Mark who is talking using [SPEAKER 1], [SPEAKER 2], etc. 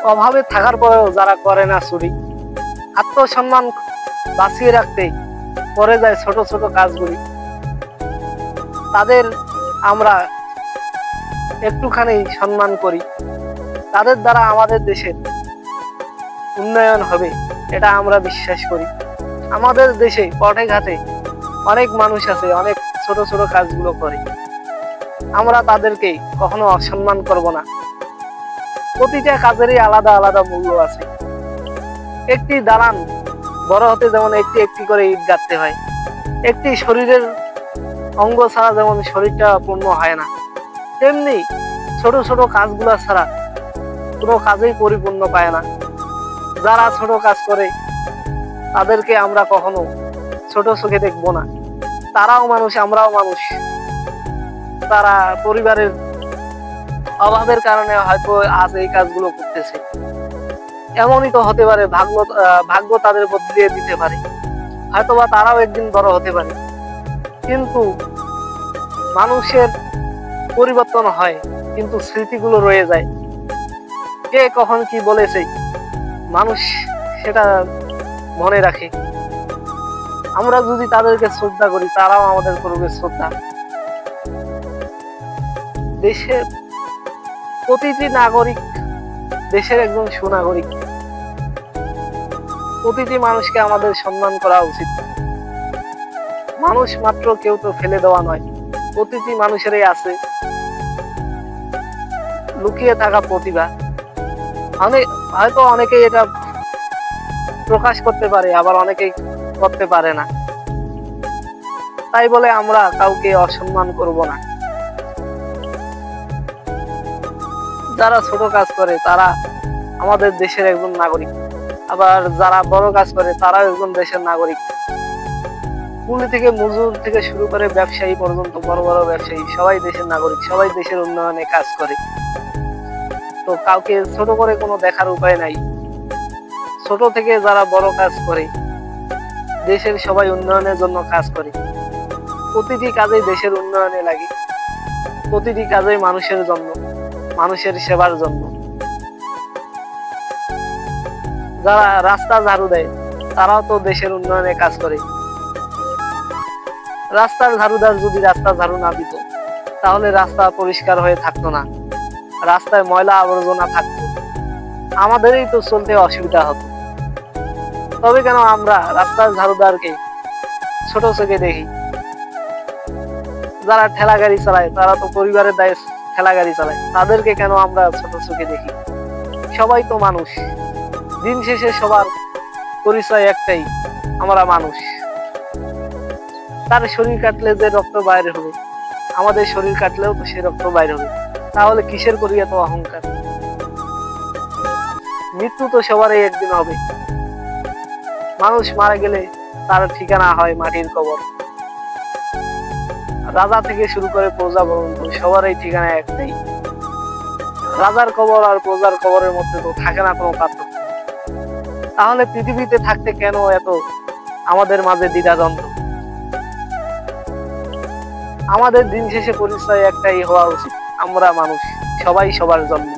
[SPEAKER 1] অভাবে থাকার পরেও যারা করে না চুরি, আত্মসম্মান বাঁচিয়ে রাখতে করে যায় ছোট ছোট কাজগুলি, তাদের আমরা একটুখানি সম্মান করি, তাদের দ্বারা আমাদের দেশের উন্নয়ন হবে এটা আমরা বিশ্বাস করি। আমাদের দেশে পথে ঘাটে অনেক মানুষ আছে, অনেক ছোট ছোট কাজগুলো করে, আমরা তাদেরকে কখনো অসম্মান করব না। প্রতিটা কাজেরই আলাদা আলাদা মূল্য আছে। একটি দালান বড় হতে যেমন একটি একটি করে ইট গাঁথতে হয়, একটি শরীরের অঙ্গ ছাড়া যেমন শরীরটা পূর্ণ হয় না, তেমনি ছোট ছোট কাজগুলো ছাড়া কোনো কাজেই পরিপূর্ণ পায় না। যারা ছোট কাজ করে তাদেরকে আমরা কখনো ছোট চোখে দেখবো না। তারাও মানুষ, আমরাও মানুষ। তারা পরিবারের অভাবের কারণে হয়তো আজ এই কাজগুলো করতেছে, এমনই তো হতে পারে। ভাগ্য তাদের বদলিয়ে দিতে পারে, হয়তোবা তারাও একদিন বড় হতে পারে। কিন্তু মানুষের পরিবর্তন হয়, কিন্তু স্মৃতিগুলো রয়ে যায়। কে কখন কি বলেছে মানুষ সেটা মনে রাখে। আমরা যদি তাদেরকে শ্রদ্ধা করি, তারাও আমাদের করবে শ্রদ্ধা। দেশের প্রতিটি নাগরিক দেশের একজন সুনাগরিক। প্রতিটি মানুষকে আমাদের সম্মান করা উচিত। মানুষ মাত্র কেউ তো ফেলে দেওয়া নয়, প্রতিটি মানুষেরই আছে লুকিয়ে থাকা প্রতিভা। হয়তো অনেকেই এটা প্রকাশ করতে পারে, আবার অনেকেই করতে পারে না। তাই বলে আমরা কাউকে অসম্মান করব না। যারা ছোট কাজ করে তারা আমাদের দেশের একজন নাগরিক, আবার যারা বড় কাজ করে তারাও একজন দেশের নাগরিক। কুলি থেকে মজুর থেকে শুরু করে ব্যবসায়ী পর্যন্ত, বড় বড় ব্যবসায়ী সবাই দেশের নাগরিক, সবাই দেশের উন্নয়নে কাজ করে। তো কাউকে ছোট করে কোনো দেখার উপায় নাই। ছোট থেকে যারা বড় কাজ করে, দেশের সবাই উন্নয়নের জন্য কাজ করে। প্রতিটি কাজেই দেশের উন্নয়নে লাগে, প্রতিটি কাজেই মানুষের জন্য, মানুষের সেবার জন্য। যারা রাস্তা ঝাড়ু দেয় তারাও তো দেশের উন্নয়নে কাজ করে। রাস্তার ঝাড়ুদার যদি রাস্তা ঝাড়ু না দিত, তাহলে রাস্তা পরিষ্কার হয়ে থাকতো না, রাস্তায় ময়লা আবর্জনা থাকতো, আমাদেরই তো চলতে অসুবিধা হতো। তবে কেন আমরা রাস্তার ঝাড়ুদারকে ছোট চোখে দেখি? যারা ঠেলা গাড়ি চালায় তারা তো পরিবারের দায়ে ঠেলা গাড়ি চালায়, তাদেরকে কেন আমরা ছোট চোখে দেখি? সবাই তো মানুষ, দিন শেষে সবার পরিচয় একটাই, আমরা মানুষ। তার শরীর কাটলে যে রক্ত বাইরে হবে, আমাদের শরীর কাটলেও তো সে রক্ত বাইরে হবে। তাহলে কিসের করি এত অহংকার? মৃত্যু তো সবারই একদিন হবে। মানুষ মারা গেলে তার ঠিকানা হয় মাটির কবর। রাজা থেকে শুরু করে প্রজা পর্যন্ত সবারই ঠিকানা একটাই। রাজার কবর আর প্রজার কবরের মধ্যে তো থাকে না কোনো পার্থক্য। তাহলে পৃথিবীতে থাকতে কেন এত আমাদের মাঝে দ্বিধাদ্বন্দ্ব? আমাদের দিন শেষে পরিচয় একটাই হওয়া উচিত, আমরা মানুষ, সবাই সবার জন্য।